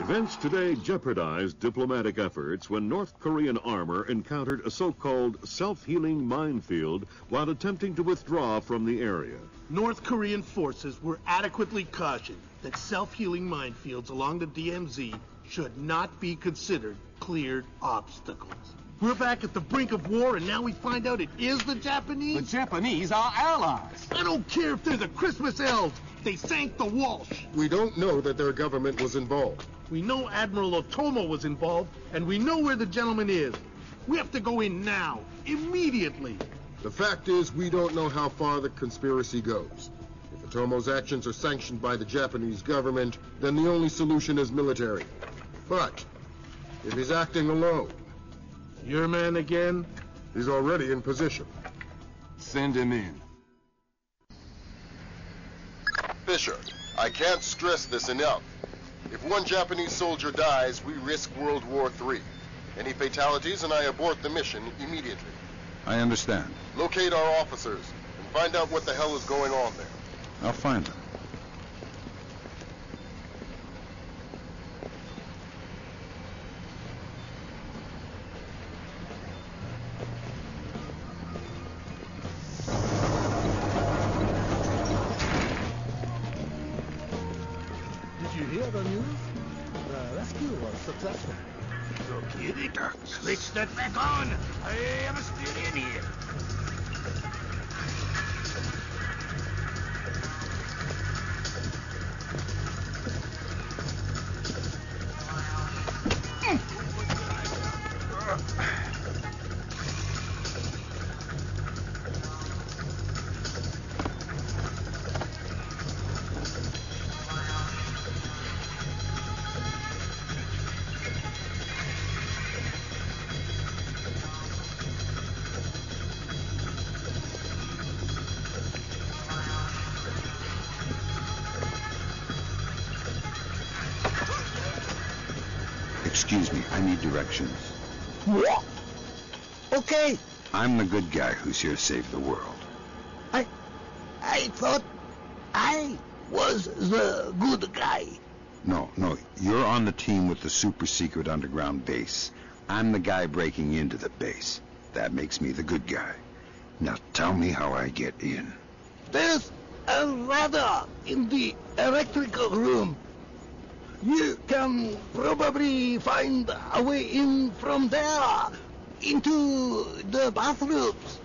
Events today jeopardized diplomatic efforts when North Korean armor encountered a so-called self-healing minefield while attempting to withdraw from the area. North Korean forces were adequately cautioned that self-healing minefields along the DMZ should not be considered cleared obstacles. We're back at the brink of war, and now we find out it is the Japanese? The Japanese are allies. I don't care if they're the Christmas elves. They sank the Walsh. We don't know that their government was involved. We know Admiral Otomo was involved, and we know where the gentleman is. We have to go in now, immediately. The fact is, we don't know how far the conspiracy goes. If Otomo's actions are sanctioned by the Japanese government, then the only solution is military. But if he's acting alone... Your man again? He's already in position. Send him in. Fisher, I can't stress this enough. If one Japanese soldier dies, we risk World War III. Any fatalities and I abort the mission immediately. I understand. Locate our officers and find out what the hell is going on there. I'll find them. Did you hear the news? The rescue was successful. You kidding? Switch that back on. I am still in here. Excuse me, I need directions. What? Okay. I'm the good guy who's here to save the world. I thought I was the good guy. No, you're on the team with the super-secret underground base. I'm the guy breaking into the base. That makes me the good guy. Now tell me how I get in. There's a ladder in the electrical room. You can probably find a way in from there into the bathrooms.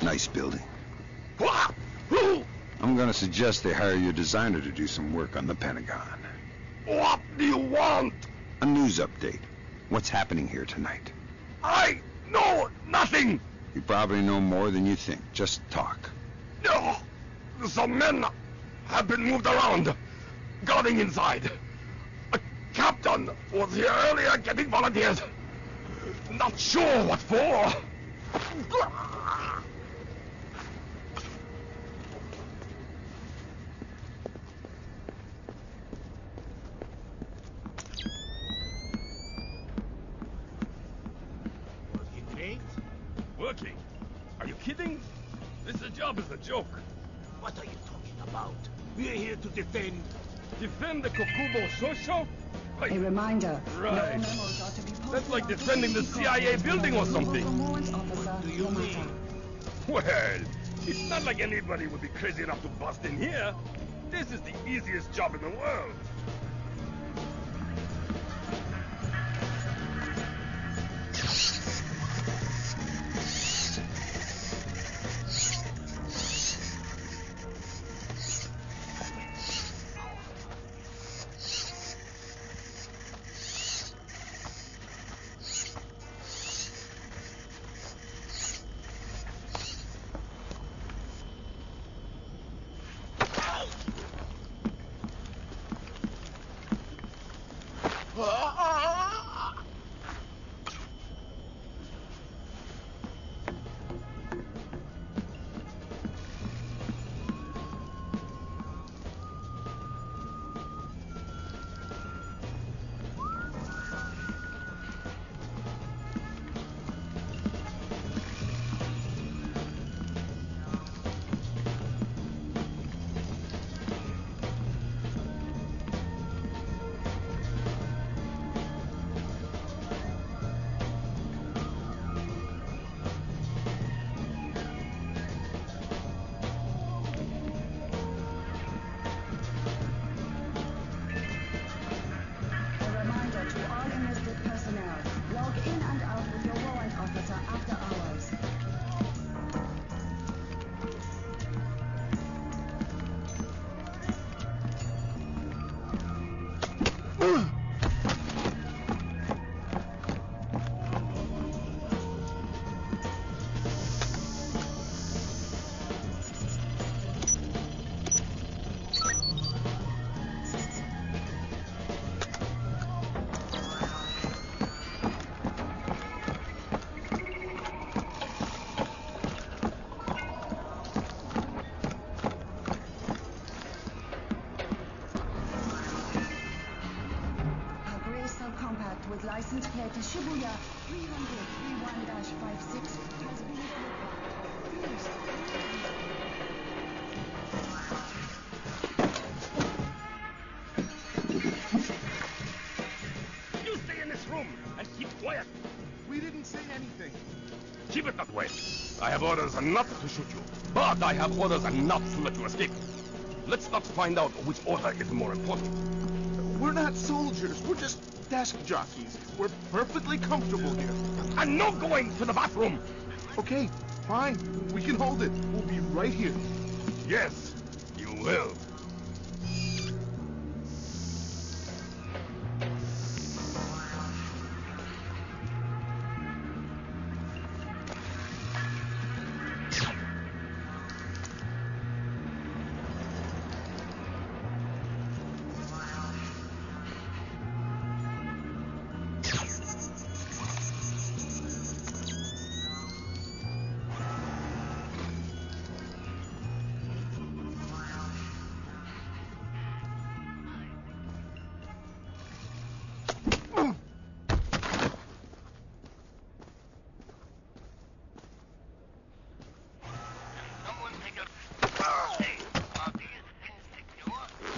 Nice building. I'm gonna suggest they hire your designer to do some work on the Pentagon. What do you want? A news update. What's happening here tonight? I know nothing. You probably know more than you think. Just talk. No. Some men have been moved around, guarding inside. A captain was here earlier getting volunteers. Not sure what for. Working? Are you kidding? This job is a joke. What are you talking about? We're here to defend. Defend the Kokubo Sosho? A reminder. Right. No memos are to be posted That's like on defending the Facebook CIA building or something. What do you mean? Well, it's not like anybody would be crazy enough to bust in here. This is the easiest job in the world. With license plate to Shibuya 300-31-56 has been You stay in this room and keep quiet. We didn't say anything. Keep it that way. I have orders not to shoot you, but I have orders not to let you escape. Let's not find out which order is more important. We're not soldiers. We're just desk jockeys. We're perfectly comfortable here. And no going to the bathroom. Okay, fine. We can hold it. We'll be right here. Yes, you will.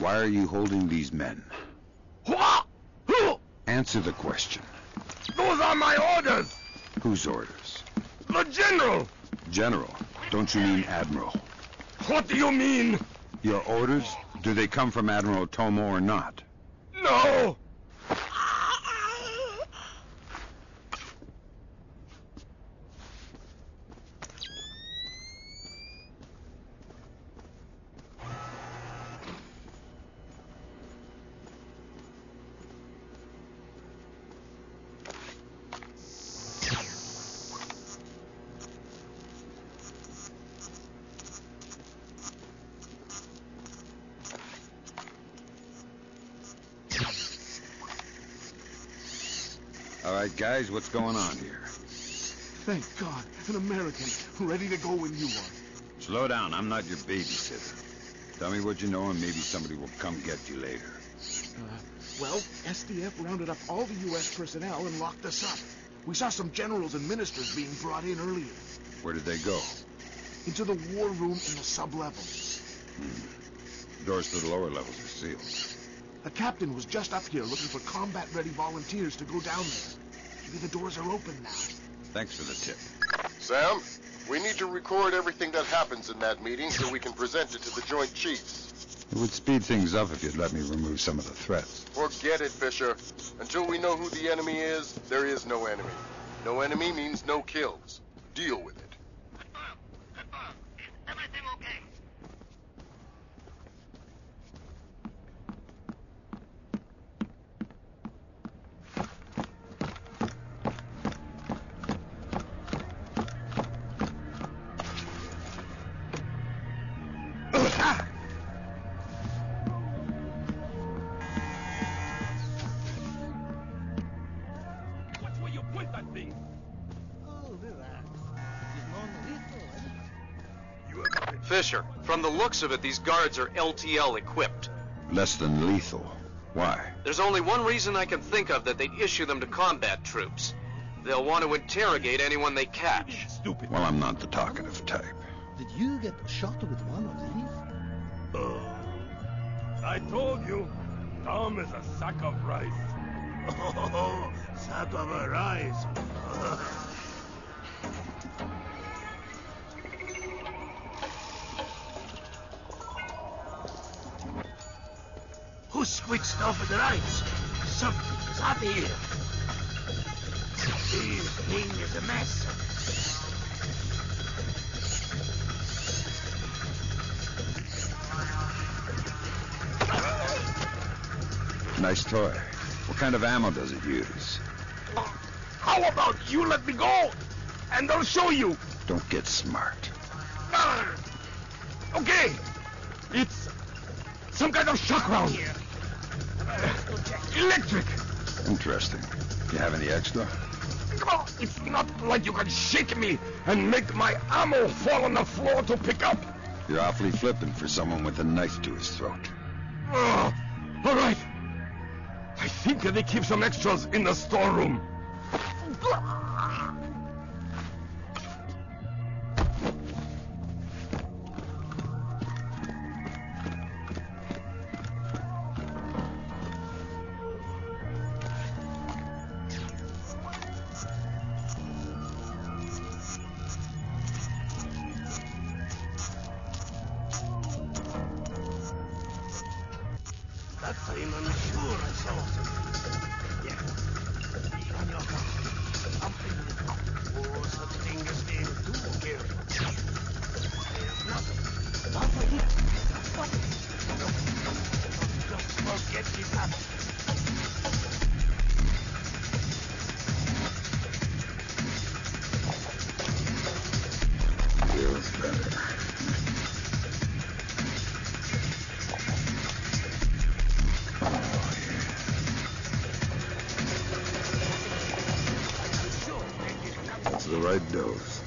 Why are you holding these men? Answer the question. Those are my orders! Whose orders? The General! General? Don't you mean Admiral? What do you mean? Your orders? Do they come from Admiral Tomo or not? No! All right, guys, what's going on here? Thank God, an American, ready to go when you are. Slow down, I'm not your babysitter. Tell me what you know and maybe somebody will come get you later. Well, SDF rounded up all the U.S. personnel and locked us up. We saw some generals and ministers being brought in earlier. Where did they go? Into the war room in the sub-level. Doors to the lower levels are sealed. A captain was just up here looking for combat-ready volunteers to go down there. Maybe the doors are open now. Thanks for the tip. Sam, we need to record everything that happens in that meeting so we can present it to the Joint Chiefs. It would speed things up if you'd let me remove some of the threats. Forget it, Fisher. Until we know who the enemy is, there is no enemy. No enemy means no kills. Deal with it. Everything okay? Fisher, from the looks of it, these guards are LTL equipped. Less than lethal. Why? There's only one reason I can think of that they'd issue them to combat troops. They'll want to interrogate anyone they catch. Stupid. Well, I'm not the talkative type. Did you get shot with one of these? I told you, Tom is a sack of rice. Oh, sack of a rice. Who switched off the lights? Something's up here. This thing is a mess. Nice toy. What kind of ammo does it use? How about you let me go, and I'll show you. Don't get smart. Okay. It's some kind of shock round. Electric. Interesting. You have any extra? It's not like you can shake me and make my ammo fall on the floor to pick up. You're awfully flippant for someone with a knife to his throat. All right. I think they keep some extras in the storeroom. That time I'm sure I saw something. Yeah. On your back. Something. Oh, such thing as being too careful. There's nothing. Not for you. Stop it. Don't forget this happened. Feels better. It's the right dose.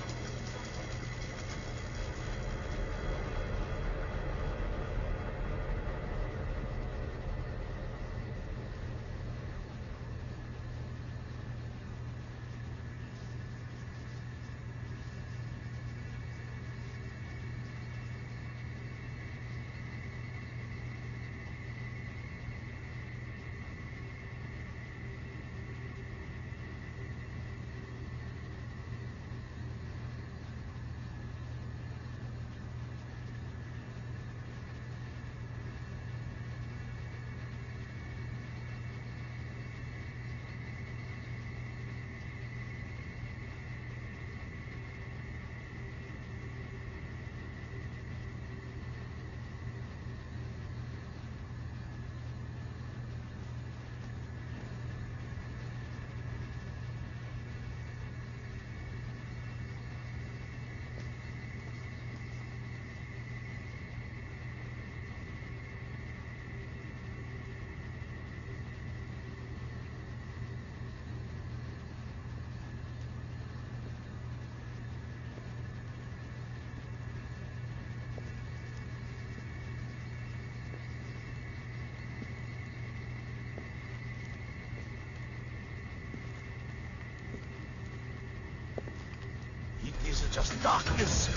It is just darkness.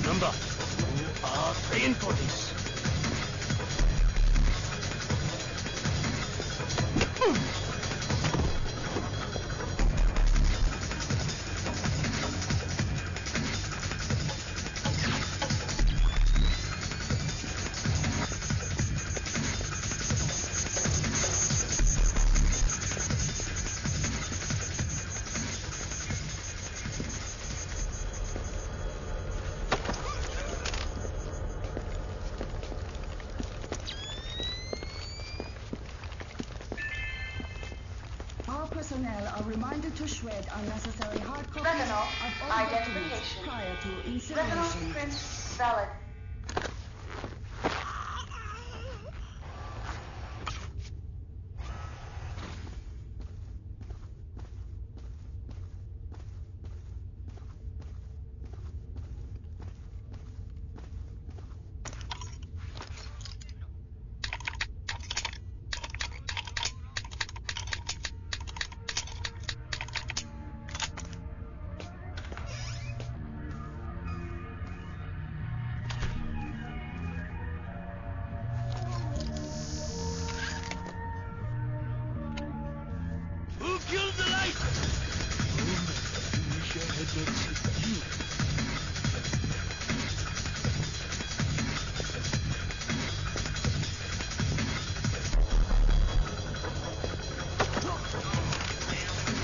Remember, you are trained for this. All personnel are reminded to shred unnecessary hard copies Retinal of all documents identification. prior to Retinal incineration. print valid.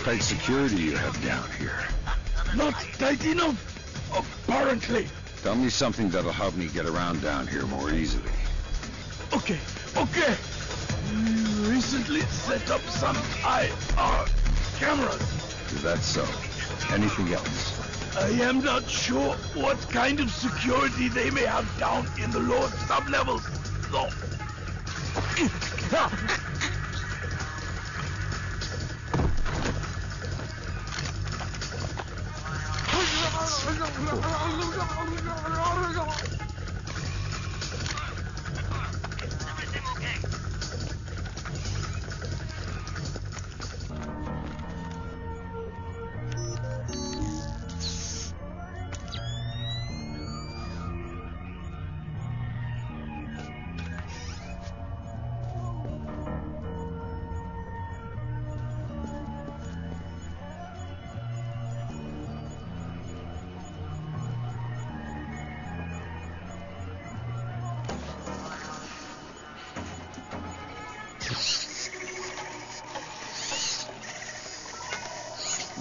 tight security you have down here. Not tight enough, apparently. Tell me something that'll help me get around down here more easily. Okay. We recently set up some IR cameras. Is that so? Anything else? I am not sure what kind of security they may have down in the lower sublevels, though.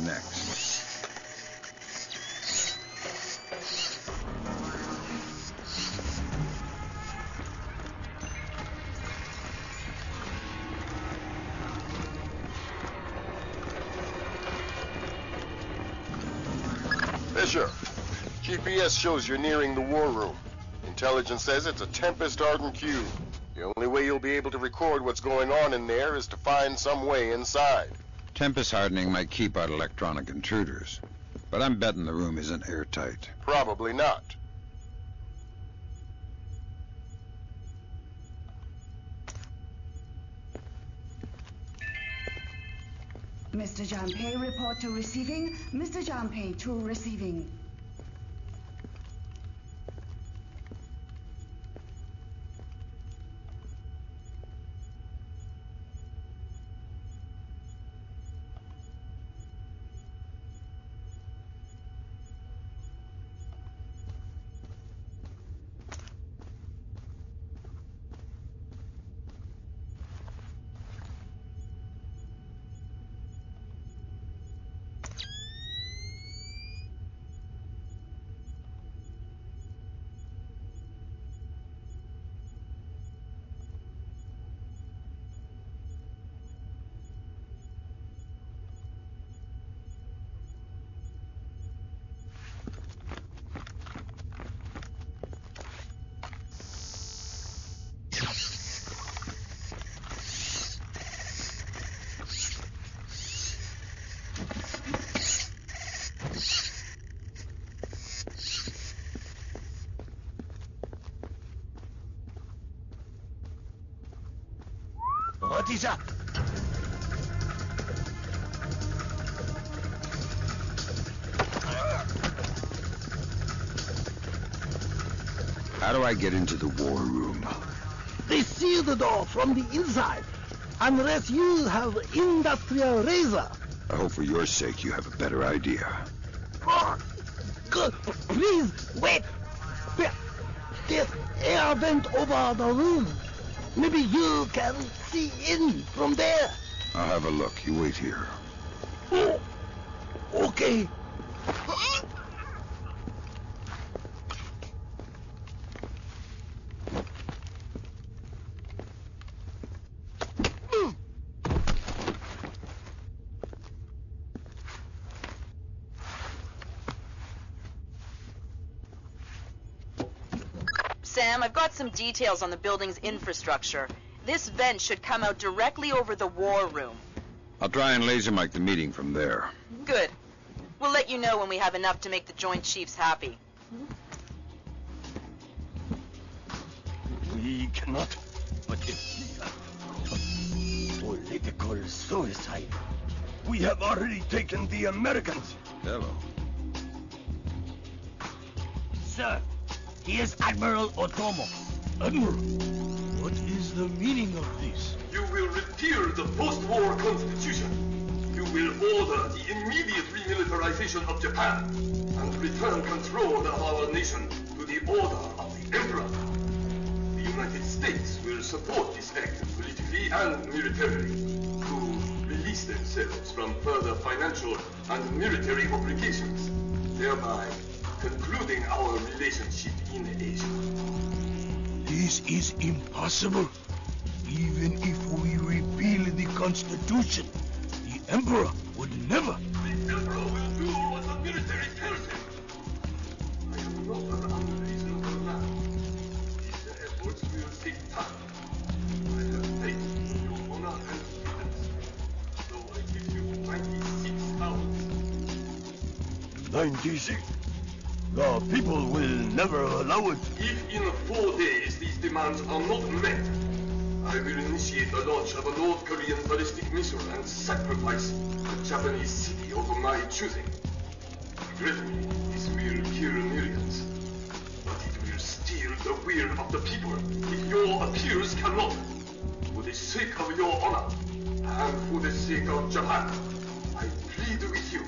Next. Fisher, GPS shows you're nearing the war room. Intelligence says it's a Tempest-hardened cube. The only way you'll be able to record what's going on in there is to find some way inside. Tempest hardening might keep out electronic intruders, but I'm betting the room isn't airtight. Probably not. Mr. Janpei, report to receiving. Mr. Janpei, to receiving. 어디서? How do I get into the war room? They seal the door from the inside, unless you have industrial razor. I hope for your sake you have a better idea. Oh, good. Please, wait. There's air vent over the room. Maybe you can see in from there. I'll have a look. You wait here. Oh, okay. Sam, I've got some details on the building's infrastructure. This vent should come out directly over the war room. I'll try and laser mic the meeting from there. Good. We'll let you know when we have enough to make the Joint Chiefs happy. We cannot but it's political suicide. We have already taken the Americans. Hello. Sir, here's Admiral Otomo. Admiral, what is the meaning of this? You will repeal the post-war constitution. You will order the immediate remilitarization of Japan and return control of our nation to the order of the Emperor. The United States will support this act politically and militarily to release release themselves from further financial and military obligations, thereby concluding our relationship in Asia. This is impossible. Even if we repeal the Constitution, the Emperor would never. The Emperor will do what the military tells him. I am not an unreasonable man. These efforts will take time. I have faith in your honor and prudence. So I give you 96 hours. 96? The people will never allow it. If in 4 days these demands are not met, I will initiate the launch of a North Korean ballistic missile and sacrifice a Japanese city of my choosing. Regretfully, this will kill millions, but it will steal the will of the people if your appeals cannot. For the sake of your honor, and for the sake of Japan, I plead with you,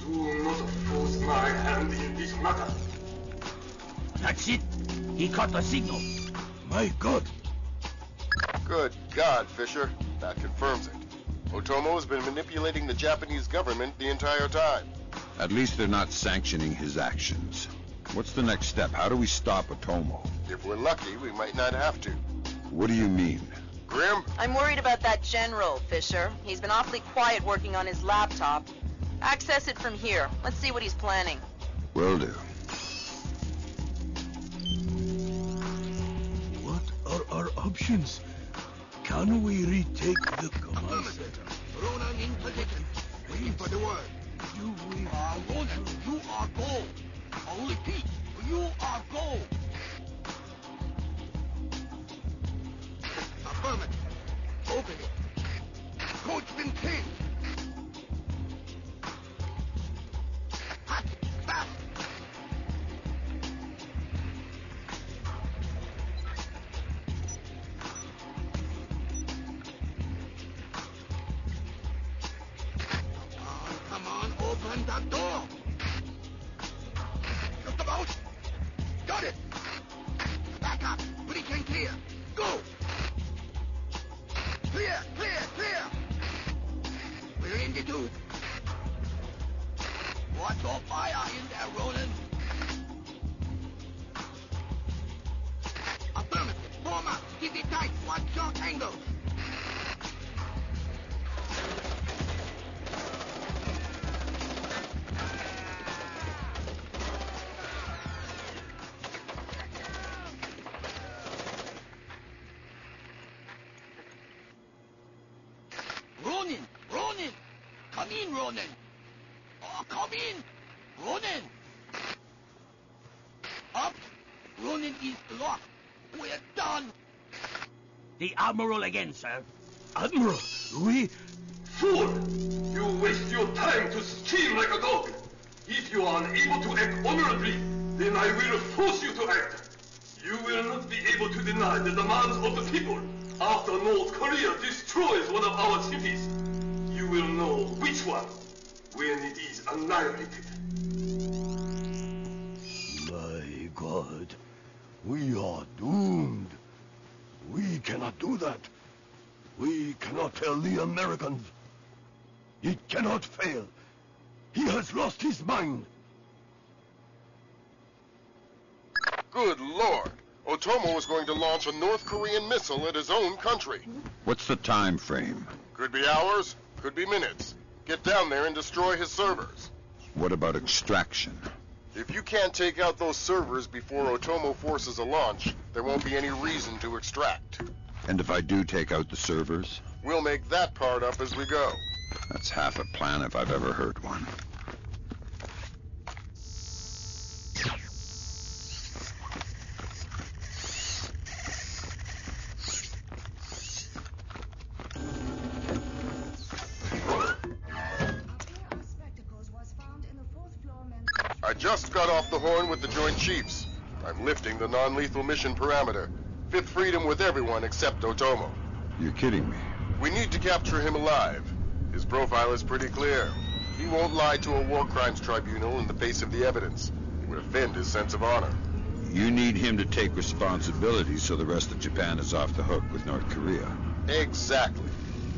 do not force my hand in this matter. That's it. He caught the signal. My God. Good God, Fisher. That confirms it. Otomo has been manipulating the Japanese government the entire time. At least they're not sanctioning his actions. What's the next step? How do we stop Otomo? If we're lucky, we might not have to. What do you mean? Grim? I'm worried about that general, Fisher. He's been awfully quiet working on his laptop. Access it from here. Let's see what he's planning. Will do. What are our options? Can we retake the command center? Ronan in position. Waiting for the word. You are Ronan. You are gold. I'll repeat. You are gold. Affirmative. Open it. Code's been changed. Hot. Fast. Come on, open the door. Just about. Got it. Back up. Breach and clear. Go. Clear, clear, clear. We're in the tube. Watch your fire in there, Roland. Affirmative. Form up. Keep it tight. Watch your angles. Ronin! Ronin! Come in, Ronin! Oh, come in! Ronin! Up! Ronin is locked. We're done. The Admiral again, sir. Admiral, we... Fool! You waste your time to scheme like a dog. If you are unable to act honorably, then I will force you to act. You will not be able to deny the demands of the people. After North Korea destroys one of our cities, you will know which one when it is annihilated. My God. We are doomed. We cannot do that. We cannot tell the Americans. It cannot fail. He has lost his mind. Good Lord. Otomo is going to launch a North Korean missile at his own country. What's the time frame? Could be hours, could be minutes. Get down there and destroy his servers. What about extraction? If you can't take out those servers before Otomo forces a launch, there won't be any reason to extract. And if I do take out the servers? We'll make that part up as we go. That's half a plan if I've ever heard one. I just got off the horn with the Joint Chiefs. I'm lifting the non-lethal mission parameter. Fifth freedom with everyone except Otomo. You're kidding me. We need to capture him alive. His profile is pretty clear. He won't lie to a war crimes tribunal in the face of the evidence. It would offend his sense of honor. You need him to take responsibility so the rest of Japan is off the hook with North Korea. Exactly.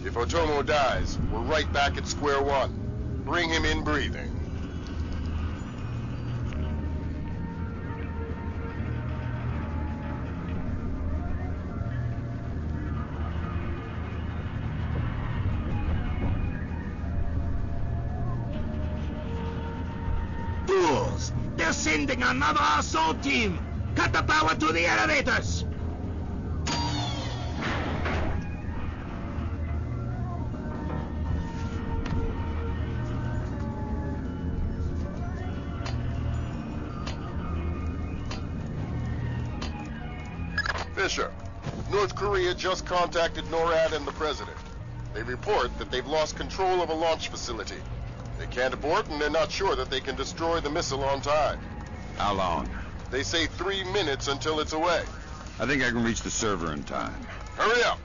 If Otomo dies, we're right back at square one. Bring him in breathing. Fools! They're sending another assault team! Cut the power to the elevators! Fisher, North Korea just contacted NORAD and the President. They report that they've lost control of a launch facility. They can't abort, and they're not sure that they can destroy the missile on time. How long? They say 3 minutes until it's away. I think I can reach the server in time. Hurry up!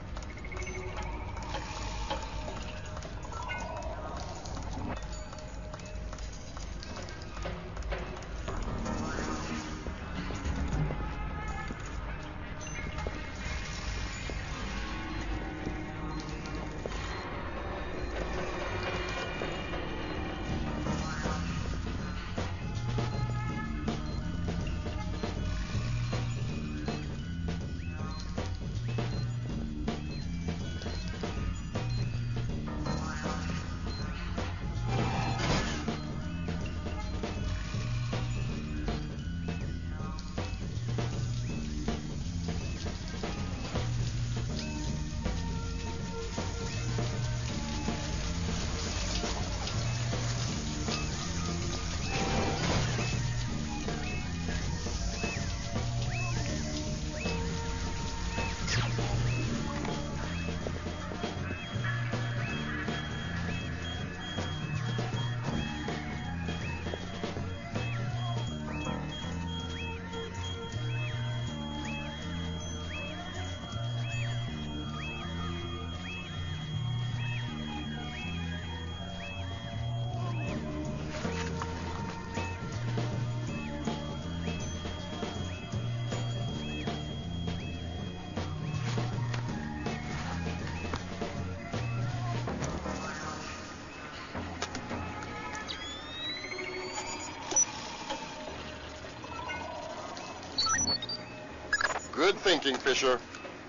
Good thinking, Fisher.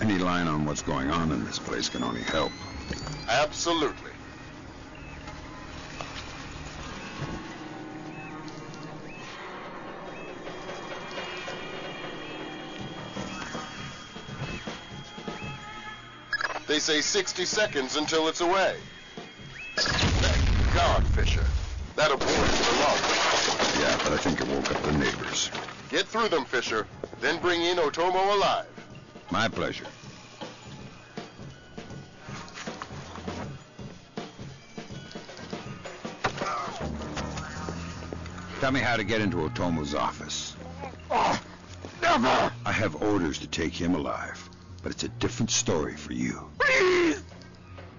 Any line on what's going on in this place can only help. Absolutely. They say 60 seconds until it's away. Thank God, Fisher. That aborted the alarm. Yeah, but I think it woke up the neighbors. Get through them, Fisher. Then bring in Otomo alive. My pleasure. Tell me how to get into Otomo's office. Oh, never! I have orders to take him alive, but it's a different story for you. Please!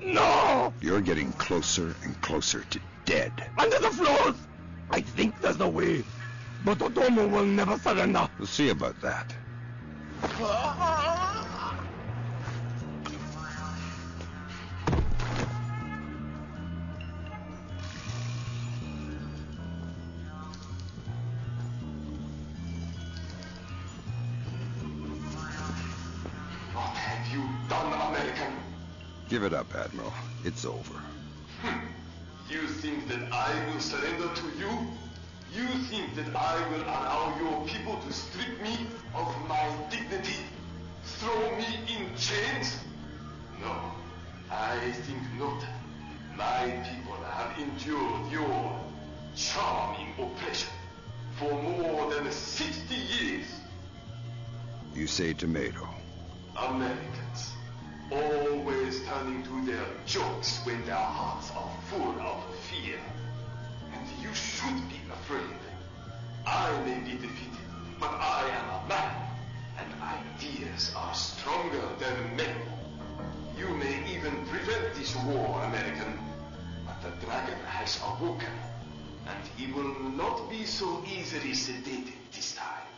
No! You're getting closer and closer to dead. Under the floors! I think there's a way, but Otomo will never surrender. We'll see about that. What have you done, American? Give it up, Admiral. It's over. You think that I will surrender to you? You think that I will allow your people to strip me of my dignity? Throw me in chains? No, I think not. My people have endured your charming oppression for more than 60 years. You say tomato. Americans, always turning to their jokes when their hearts are full of fear. And you should be afraid. I may be defeated, but I am a man, and ideas are stronger than men. You may even prevent this war, American, but the dragon has awoken, and he will not be so easily sedated this time.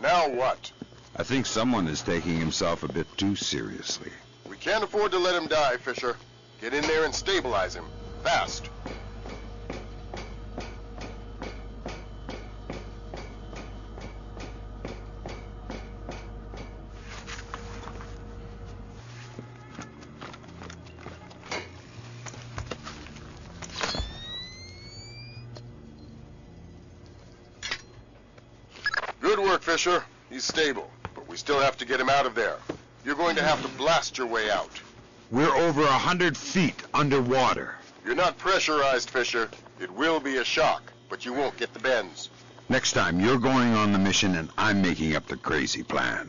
Now what? I think someone is taking himself a bit too seriously. We can't afford to let him die, Fisher. Get in there and stabilize him. Fast. Good work, Fisher. He's stable, but we still have to get him out of there. You're going to have to blast your way out. We're over 100 feet underwater. You're not pressurized, Fisher. It will be a shock, but you won't get the bends. Next time, you're going on the mission and I'm making up the crazy plan.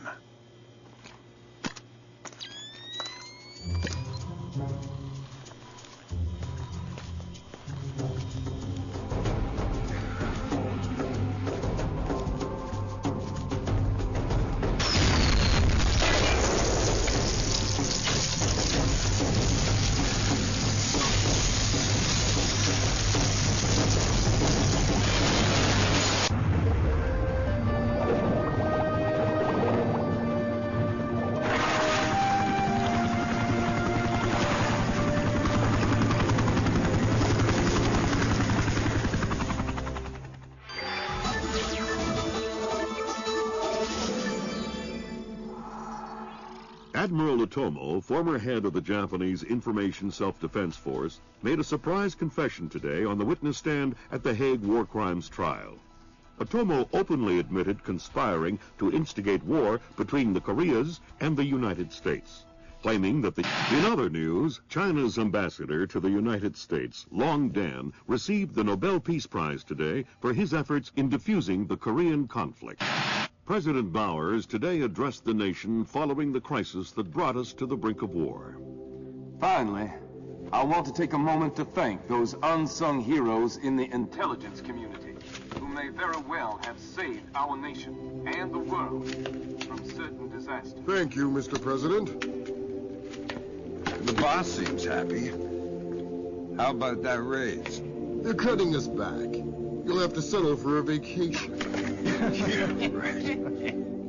Admiral Otomo, former head of the Japanese Information Self-Defense Force, made a surprise confession today on the witness stand at the Hague War Crimes trial. Otomo openly admitted conspiring to instigate war between the Koreas and the United States, claiming that In other news, China's ambassador to the United States, Long Dan, received the Nobel Peace Prize today for his efforts in diffusing the Korean conflict. President Bowers today addressed the nation following the crisis that brought us to the brink of war. Finally, I want to take a moment to thank those unsung heroes in the intelligence community who may very well have saved our nation and the world from certain disasters. Thank you, Mr. President. The boss seems happy. How about that raise? They're cutting us back. You'll have to settle for a vacation. Yeah, right.